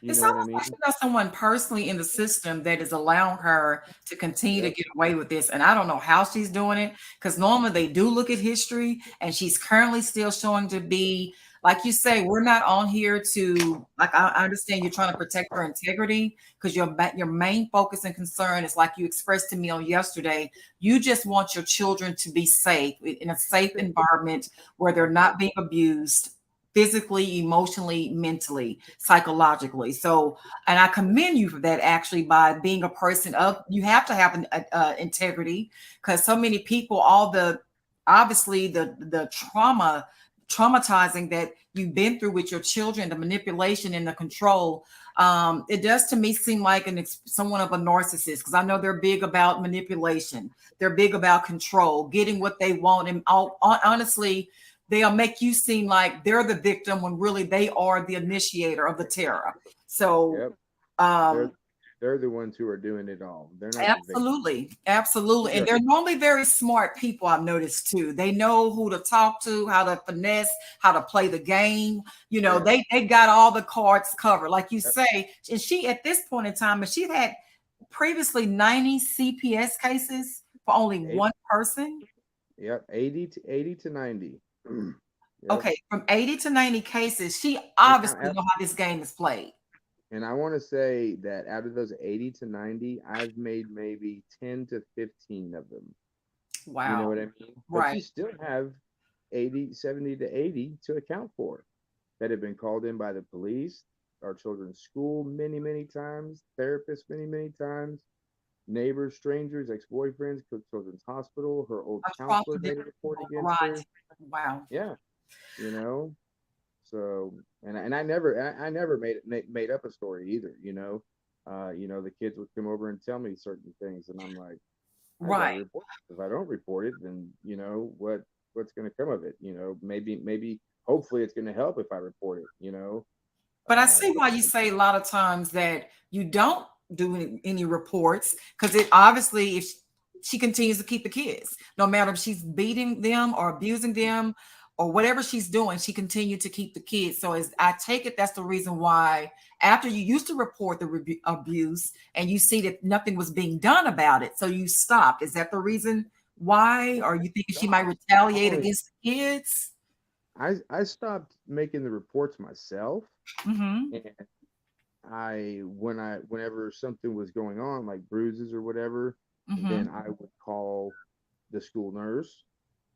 You It's know what I almost like mean? she got someone personally in the system that is allowing her to continue to Yep. get away with this. And I don't know how she's doing it because normally they do look at history, and she's currently still showing to be, like you say, we're not on here to, like, I understand you're trying to protect her integrity because your main focus and concern is like you expressed to me on yesterday. You just want your children to be safe in a safe That's it. environment where they're That's it. not being abused physically, emotionally, mentally, psychologically. So, and I commend you for that actually by being a person of, you have to have an integrity because so many people, all the, obviously the traumatizing that you've been through with your children, the manipulation and the control. It does to me seem like someone of a narcissist because I know they're big about manipulation. They're big about control, getting what they want. And honestly, they'll make you seem like they're the victim when really they are the initiator of the terror. So, Yep. They're um, they're the ones who are doing it all. They're not the victim. absolutely, absolutely, and Yeah. they're normally very smart people. I've noticed too. They know who to talk to, how to finesse, how to play the game. Yeah. They got all the cards covered, like you Yep. say. And she, at this point in time, and she had previously 90 CPS cases for only Eight, one person. yep. 80 to 90. Yep. Okay, from 80 to 90 cases, she And obviously know how this game is played. And I want to say that out of those 80 to 90, I've made maybe 10 to 15 of them. You know Wow. what I mean? But you Right. still have 80, 70 to 80 to account for that have been called in by the police, our children's school many, many times, therapists many, many times, neighbors, strangers, ex-boyfriends, children's hospital, her old A trauma counselor made a report a against her. variety. Wow. Yeah, you know. So, and I never made up a story either. The kids would come over and tell me certain things, and I'm like, I got to Right. report it. If I don't report it, then what's going to come of it? Maybe hopefully it's going to help if I report it. But I see But why you say a lot of times that you don't do any reports, because it obviously, if she continues to keep the kids, no matter if she's beating them or abusing them or whatever she's doing, she continued to keep the kids. So as I take it, that's the reason why after you used to report the abuse and you see that nothing was being done about it, so you stopped. Is that the reason why? Or you thinking she might stopped. retaliate Only against the kids? I stopped making the reports myself, Mm-hmm. and whenever something was going on, like bruises or whatever, then Mm-hmm. I would call the school nurse,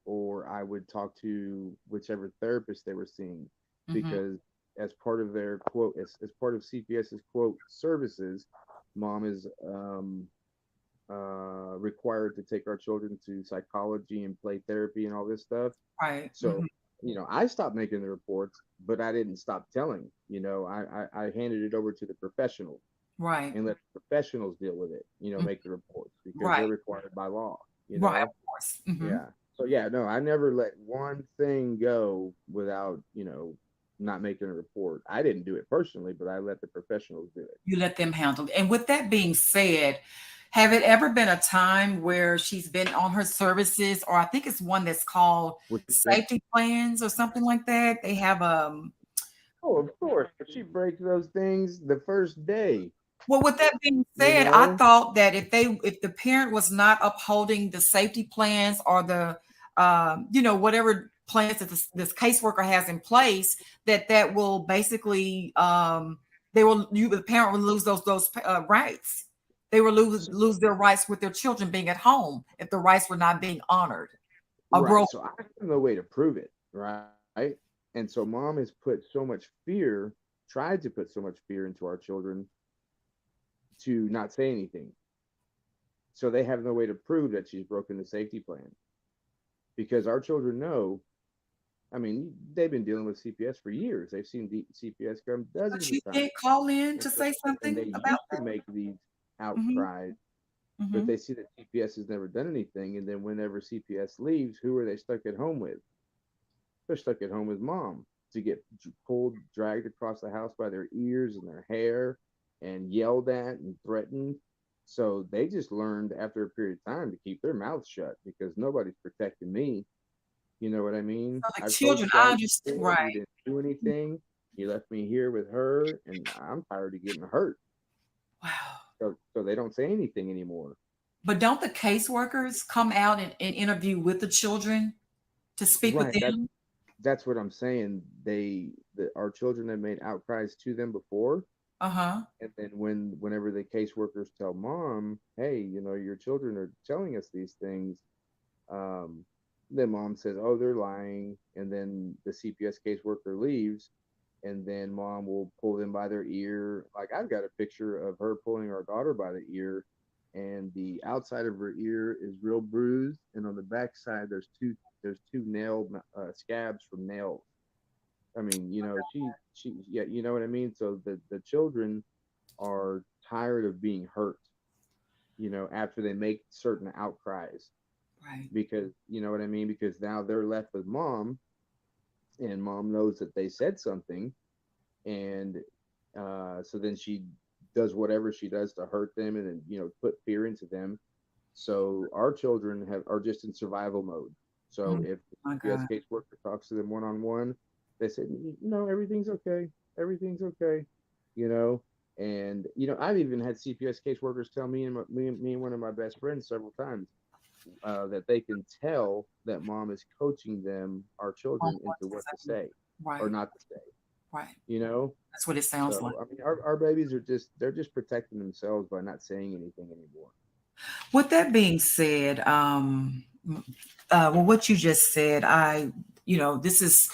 or I would talk to whichever therapist they were seeing, Mm-hmm. because as part of their quote, as part of CPS's quote services, mom is required to take our children to psychology and play therapy and all this stuff. Right. So, I stopped making the reports, but I didn't stop telling. I handed it over to the professional Right. and let the professionals deal with it, Mhm. make the reports because Right. they're required by law, you Right. Of know? course. Mhm. Yeah. So, yeah, no, I never let one thing go without, not making a report. I didn't do it personally, but I let the professionals do it. You let them handle it. And with that being said, have it ever been a time where she's been on her services, or I think it's one that's called What you say? safety plans or something like that? They have Oh, of course. If she breaks those things the first day, well, with that being you said, I know? thought that if the parent was not upholding the safety plans or the whatever plans that this caseworker has in place, that will basically the parent will lose those rights. They will lose their rights with their children being at home if the rights were not being honored or Right. broken. So I have no way to prove it, right? And so mom has put so much fear, tried to put so much fear into our children to not say anything. So they have no way to prove that she's broken the safety plan because our children know. I mean, they've been dealing with CPS for years. They've seen CPS come But dozens you of times. can't call in And to so, say and something they about used to that. make these Hmm. outcries, but Hmm. they see that CPS has never done anything. And then whenever CPS leaves, who are they stuck at home with? They're stuck at home with mom to get pulled, dragged across the house by their ears and their hair and yelled at and threatened. So they just learned after a period of time to keep their mouths shut because nobody's protecting me. You know what I mean? So the I've told children, you I guys understand, before, you right? didn't do anything. You left me here with her, and I'm tired of getting hurt. Wow. So they don't say anything anymore. But don't the caseworkers come out and interview with the children to speak with Right. them? That's what I'm saying. Our children have made outcries to them before, Uh-huh. and then whenever the caseworkers tell mom, hey, your children are telling us these things, um, then mom says, oh, they're lying, and then the CPS caseworker leaves, and then mom will pull them by their ear. Like I've got a picture of her pulling our daughter by the ear, and the outside of her ear is real bruised, and on the back side there's two nail scabs from nails. I mean, yeah, you know what I mean. So the children are tired of being hurt, after they make certain outcries, Right. because you know what I mean, because now they're left with mom, and mom knows that they said something, and so then she does whatever she does to hurt them, and then put fear into them. So our children are just in survival mode. So Mm, if the my CPS God. caseworker talks to them one on one, they say, no, everything's okay, everything's okay, you know. And I've even had CPS caseworkers tell me and one of my best friends several times that they can tell that mom is coaching them, our On children, what into to what to say. say or Right. not to say. Right. you know. That's what it sounds like. So I mean, our babies are they're just protecting themselves by not saying anything anymore. With that being said, well, what you just said, this is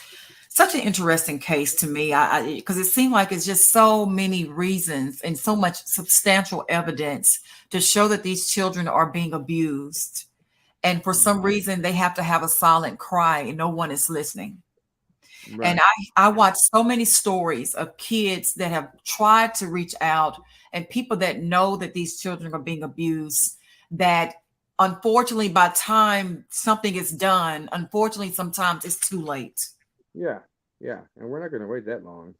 such an interesting case to me. Because it seemed like it's just so many reasons and so much substantial evidence to show that these children are being abused. And for some Mhm. reason, they have to have a silent cry and no one is listening. And Right. I watch so many stories of kids that have tried to reach out and people that know that these children are being abused, that unfortunately, by the time something is done, unfortunately, sometimes it's too late. Yeah. Yeah. And we're not going to wait that long.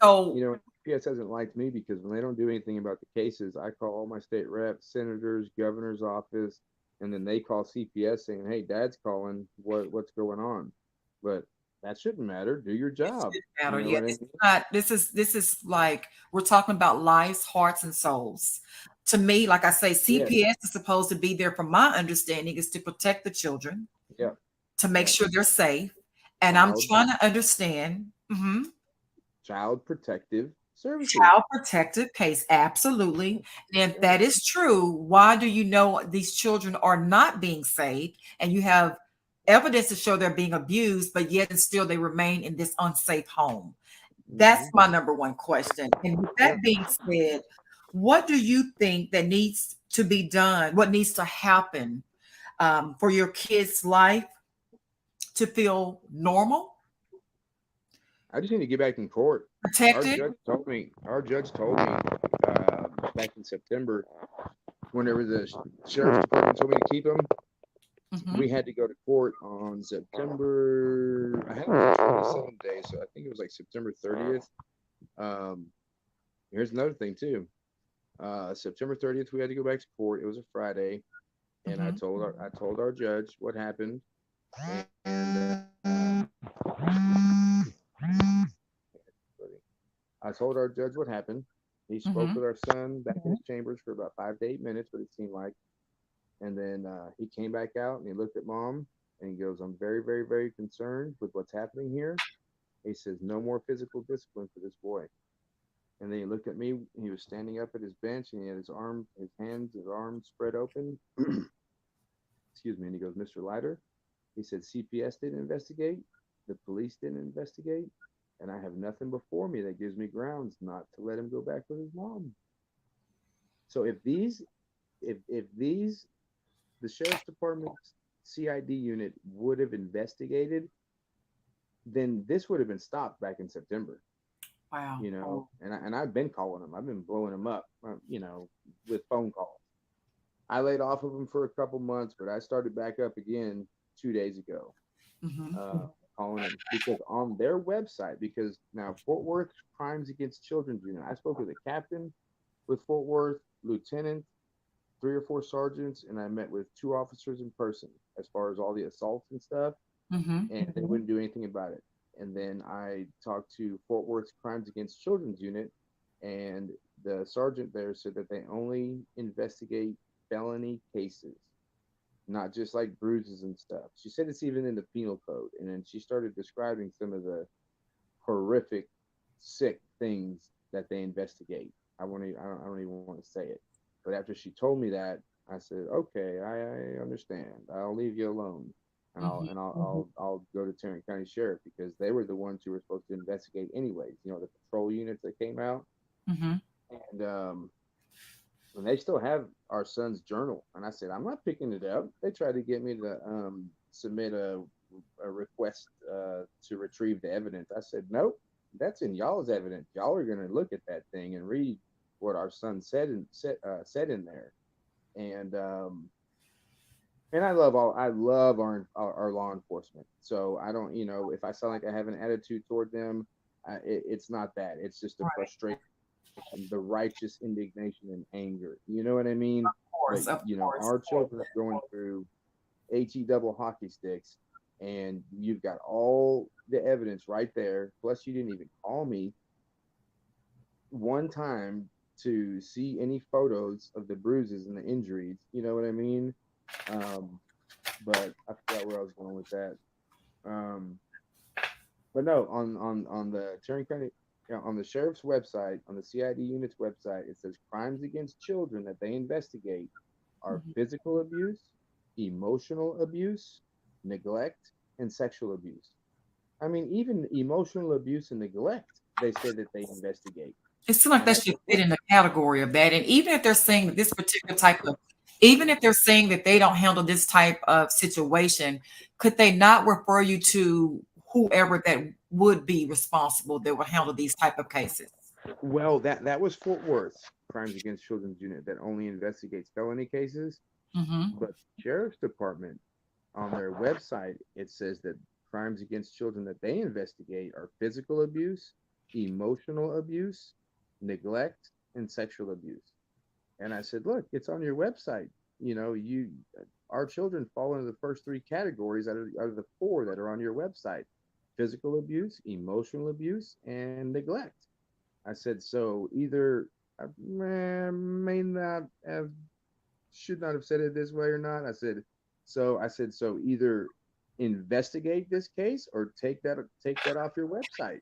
So, CPS hasn't liked me because when they don't do anything about the cases, I call all my state reps, senators, governor's office, and then they call CPS saying, "Hey, Dad's calling. What's going on?" But that shouldn't matter. Do your it job. shouldn't You matter. know Yeah, what I this is mean? not. This is like we're talking about lives, hearts, and souls. To me, like I say, Yeah. CPS is supposed to be there. From my understanding, is to protect the children, Yeah. to make Yeah. sure they're safe. And I'm Child trying to understand. Child Protective Services. Child protective case, absolutely. And if Yeah. that is true, why do you know these children are not being saved and you have evidence to show they're being abused, but yet and still they remain in this unsafe home? That's Hmm. my number one question. And with that Yeah. being said, what do you think that needs to be done? What needs to happen for your kid's life to feel normal, I just need to get back in court. Our protected? judge told me. Our judge told me back in September, whenever the sheriff's department told me to keep him, Hmm. we had to go to court on September. I had him for 27 days, so I think it was like September 30th. Um, Here's another thing too. September 30th, we had to go back to court. It was a Friday, and Hmm. I told our judge what happened, and I told our judge what happened. He spoke Hmm. with our son back in his chambers for about 5 to 8 minutes, what it seemed like. And then he came back out and he looked at mom and he goes, "I'm very, very, very concerned with what's happening here." He says, "No more physical discipline for this boy." And then he looked at me. He was standing up at his bench and he had his arms spread open. Excuse me. And he goes, "Mr. Leiter," he said, "CPS didn't investigate. The police didn't investigate. And I have nothing before me that gives me grounds not to let him go back with his mom." So if the sheriff's department's CID unit would have investigated, then this would have been stopped back in September. Wow. And I've been calling them. I've been blowing them up, with phone calls. I laid off of them for a couple months, but I started back up again 2 days ago, Hmm. uh, calling them because on their website, because now Fort Worth Crimes Against Children Unit, I spoke with a captain with Fort Worth, lieutenant, 3 or 4 sergeants, and I met with 2 officers in person as far as all the assaults and stuff, Hmm. and they wouldn't do anything about it. And then I talked to Fort Worth's Crimes Against Children's unit, and the sergeant there said that they only investigate felony cases, not just like bruises and stuff. She said it's even in the penal code, and then she started describing some of the horrific, sick things that they investigate. I don't even want to say it. But after she told me that, I said, "Okay, I understand. I'll leave you alone, and I'll go to Tarrant County Sheriff because they were the ones who were supposed to investigate anyways. The patrol units that came out, Hmm. and and they still have our son's journal." And I said, "I'm not picking it up." They tried to get me to submit a request to retrieve the evidence. I said, "Nope, that's in y'all's evidence. Y'all are going to look at that thing and read what our son said in there." And I love our law enforcement. So I don't, if I sound like I have an attitude toward them, it's not that. It's just a Right. frustration, the righteous indignation and anger. You know what I mean? But Of course. our children are going through HE double hockey sticks, and you've got all the evidence right there. Plus, you didn't even call me one time to see any photos of the bruises and the injuries. You know what I mean? Um, but I forgot where I was going with that. Um, but no, on the Tarrant County. Yeah, on the sheriff's website, on the CID unit's website, it says crimes against children that they investigate are Mhm. physical abuse, emotional abuse, neglect, and sexual abuse. I mean, even emotional abuse and neglect, they say that they investigate. It seems like And I that said, should fit in the category of that. And even if they're saying that this particular type of, even if they're saying that they don't handle this type of situation, could they not refer you to whoever that would be responsible that would handle these type of cases? well, that was Fort Worth Crimes Against Children's Unit that only investigates felony cases, Hmm. but sheriff's department on their website it says that crimes against children that they investigate are physical abuse, emotional abuse, neglect, and sexual abuse. And I said, look, it's on your website. You know, you our children fall into the first three categories out of the four that are on your website: physical abuse, emotional abuse, and neglect. I said, so either I may not have, should not have said it this way or not. I said, so either investigate this case or take that off your website.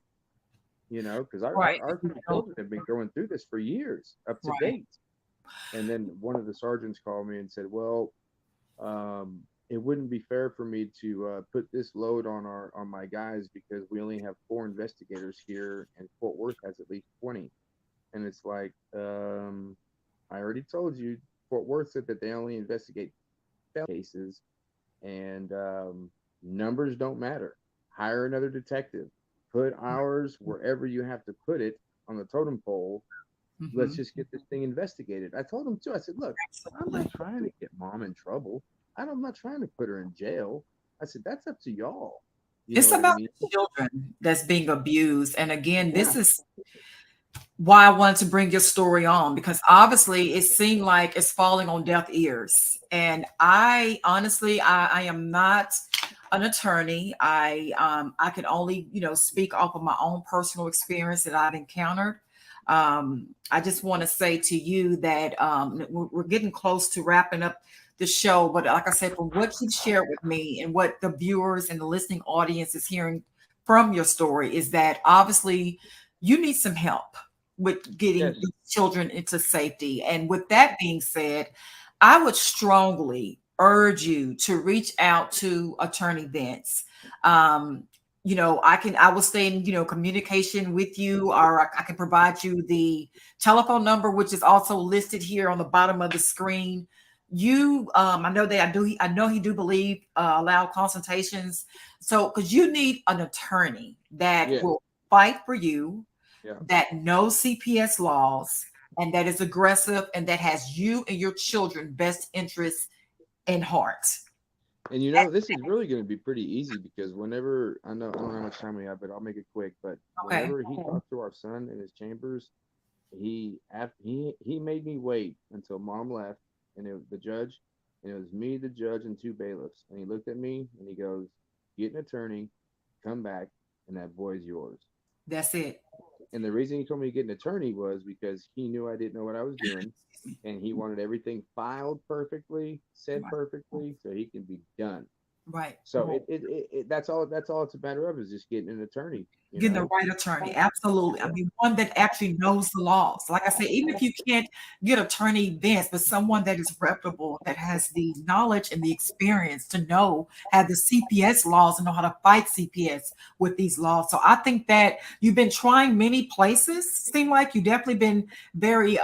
Because Right. our children have been going through this for years, up to Right. date. And then one of the sergeants called me and said, well, it wouldn't be fair for me to put this load on my guys because we only have four investigators here, and Fort Worth has at least 20. And it's like, I already told you, Fort Worth said that they only investigate cases, and numbers don't matter. Hire another detective. Put hours wherever you have to put it on the totem pole. Let's Hmm. just get this thing investigated. I told him too. I said, look, I'm Absolutely. not trying to get mom in trouble. I'm not trying to put her in jail. I said, that's up to y'all. You know It's what I about mean? the children that's being abused. And again, Yeah. this is why I wanted to bring your story on because obviously it seemed like it's falling on deaf ears. And I honestly, I am not an attorney. I can only speak off of my own personal experience that I've encountered. I just want to say to you that we're getting close to wrapping up the show, but like I said, from what you shared with me and what the viewers and the listening audience is hearing from your story, is that obviously you need some help with getting Yes. these children into safety. And with that being said, I would strongly urge you to reach out to Attorney Vince. Um, I will stay in, communication with you, or I can provide you the telephone number, which is also listed here on the bottom of the screen. I know that I know he do believe allow consultations. So, because you need an attorney that Yeah. will fight for you, Yeah. that knows CPS laws, and that is aggressive, and that has you and your children best interests in heart. And this is really going to be pretty easy because whenever I don't know how much time we have, but I'll make it quick. But Okay. whenever he talked to our son in his chambers, he made me wait until mom left, and the judge, and it was me, the judge, and two bailiffs. And he looked at me and he goes, "Get an attorney, come back, and that boy's yours." That's it. And the reason he told me to get an attorney was because he knew I didn't know what I was doing, Excuse and he wanted everything filed perfectly, said me. perfectly, so he can be done. Right. So that's all it's a matter of is just getting an attorney, you Getting the know. right attorney, absolutely. I mean, one that actually knows the laws. Like I said, even if you can't get attorney Vince, but someone that is reputable, that has the knowledge and the experience to know how the CPS laws and know how to fight CPS with these laws. So I think that you've been trying many places. Seem like you've definitely been very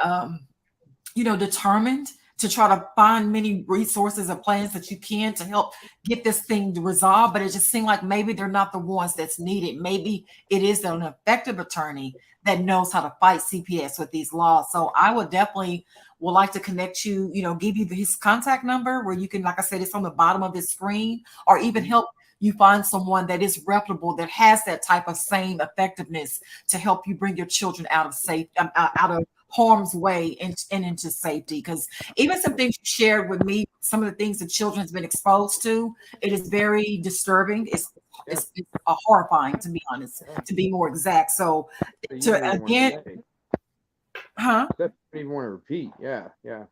determined to try to find many resources or plans that you can to help get this thing to resolve. But it just seemed like maybe they're not the ones that's needed. Maybe it is an effective attorney that knows how to fight CPS with these laws. So I would definitely would like to connect you, give you his contact number where you can, like I said, it's on the bottom of the screen, or even Mhm. help you find someone that is reputable, that has that type of same effectiveness to help you bring your children out of safe, out of harm's way and into safety. Because even some things you shared with me, some of the things the children has been exposed to, it is very disturbing. Yeah, It's horrifying, to be honest, yeah. to be more exact. So So you to don't even want again, to say huh? stuff you don't even want to repeat. Yeah, yeah.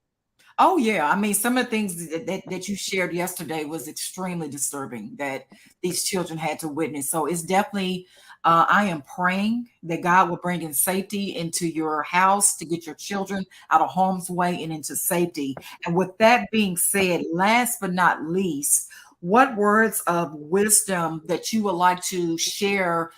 Oh yeah, I mean, some of the things that you shared yesterday was extremely disturbing that these children had to witness. So it's definitely, I am praying that God will bring in safety into your house to get your children out of harm's way and into safety. And with that being said, last but not least, what words of wisdom that you would like to share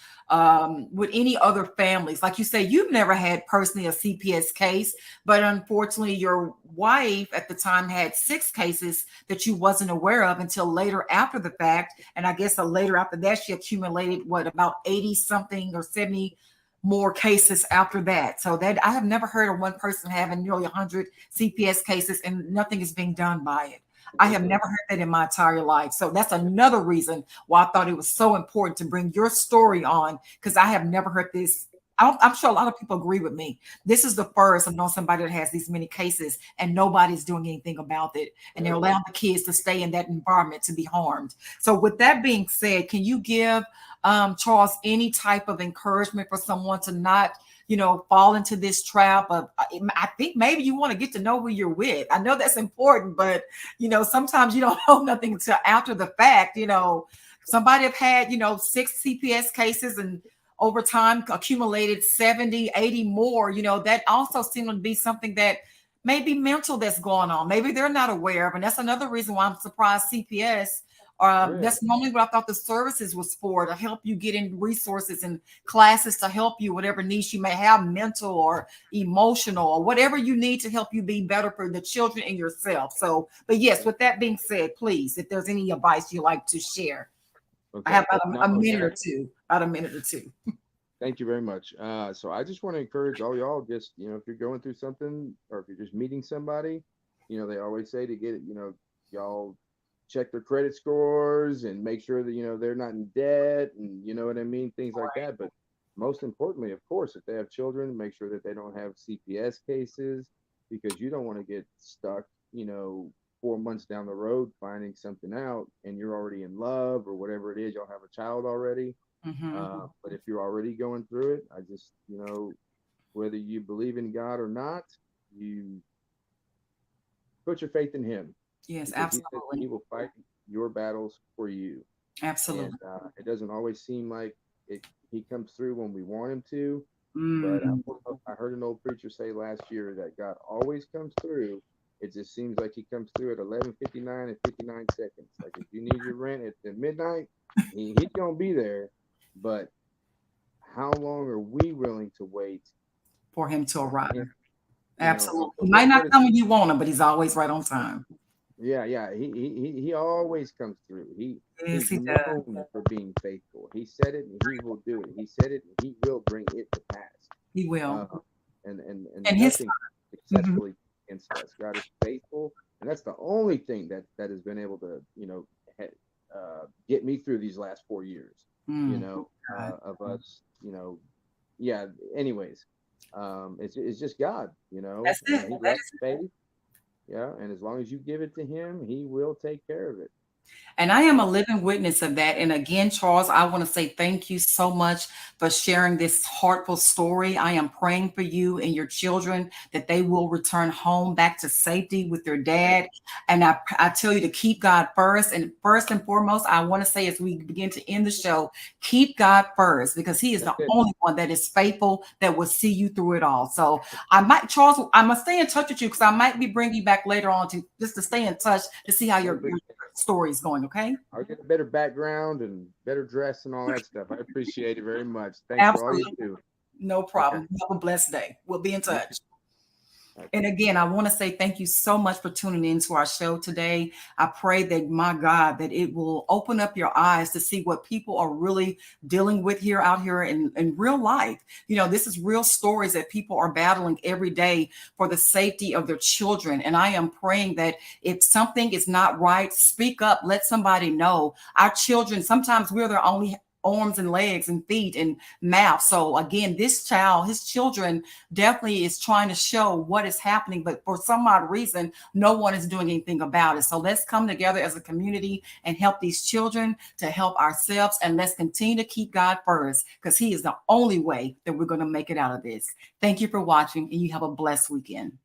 with any other families? Like you say, you've never had personally a CPS case, but unfortunately, your wife at the time had 6 cases that you wasn't aware of until later after the fact. And I guess later after that, she accumulated what about 80 something or 70 more cases after that. So that I have never heard of one person having nearly 100 CPS cases and nothing is being done by it. I have never heard that in my entire life. So that's another reason why I thought it was so important to bring your story on, because I have never heard this. I'm sure a lot of people agree with me. This is the first I've known somebody that has these many cases and nobody's doing anything about it. And they're allowing the kids to stay in that environment to be harmed. So with that being said, can you give Charles any type of encouragement for someone to not, fall into this trap of, I think maybe you want to get to know who you're with. I know that's important, but, sometimes you don't know nothing until after the fact. Somebody have had, 6 CPS cases and over time accumulated 70, 80 more, that also seemed to be something that maybe mental that's going on. Maybe they're not aware of. And that's another reason why I'm surprised CPS. Really? That's normally what I thought the services was for, to help you get in resources and classes to help you, whatever needs you may have, mental or emotional, or whatever you need to help you be better for the children and yourself. So, but yes, with that being said, please, if there's any advice you like to share, I Okay. have about No, a minute yeah. or two, about a minute or two. Thank you very much. So I just want to encourage all y'all, just, if you're going through something or if you're just meeting somebody, they always say to get it, y'all check their credit scores and make sure that, they're not in debt and you know what I mean, things like that. But most importantly, of course, if they have children, make sure that they don't have CPS cases, because you don't want to get stuck, 4 months down the road finding something out and you're already in love or whatever it is, y'all have a child already. Mm-hmm. But if you're already going through it, I just, whether you believe in God or not, you put your faith in Him, Yes, because He said absolutely. He will fight your battles for you. And Absolutely. it doesn't always seem like it. He comes through when we want Him to. But Mm, I heard an old preacher say last year that God always comes through. It just seems like He comes through at 11:59 and 59 seconds. Like if you need your rent at midnight, He's gonna be there. But how long are we willing to wait for him to for arrive. Him? Absolutely. He might not What is come when you want him, but he's always right on time. Yeah, yeah. He always comes through. Yes, He's he does. known for being faithful. He said it and He will do it. He said it and He will bring it to pass. He will. Uh, and And his nothing mhm. successfully against us. God is faithful, and that's the only thing that has been able to get me through these last 4 years. God. Of us. Yeah. Anyways, it's just God. That's it. He That loves is it. faith. Yeah, and as long as you give it to Him, He will take care of it. And I am a Uh, living witness of that. And again, Charles, I want to say thank you so much for sharing this heartful story. I am praying for you and your children that they will return home back to safety with their dad. And I tell you to keep God first. And first and foremost, I want to say as we begin to end the show, keep God first, because He is the that's it. only one that is faithful, that will see you through it all. So I might, Charles, I must stay in touch with you, because I might be bringing you back later on to just to stay in touch to see how your Perfect. story is going. Okay. I'll get a better background and better dress and all that stuff. I appreciate it very much. Thanks for all you Absolutely. do. No Okay. problem. You have a blessed day. We'll be in You too. touch. And Okay. again, I want to say thank you so much for tuning into our show today. I pray that, my God, that it will open up your eyes to see what people are really dealing with here out here in real life. This is real stories that people are battling every day for the safety of their children. And I am praying that if something is not right, speak up, let somebody know. Our children, sometimes we're their only arms and legs and feet and mouth. So again, this child, his children definitely is trying to show what is happening, but for some odd reason, no one is doing anything about it. So let's come together as a community and help these children, to help ourselves, and let's continue to keep God first, because He is the only way that we're going to make it out of this. Thank you for watching, and you have a blessed weekend.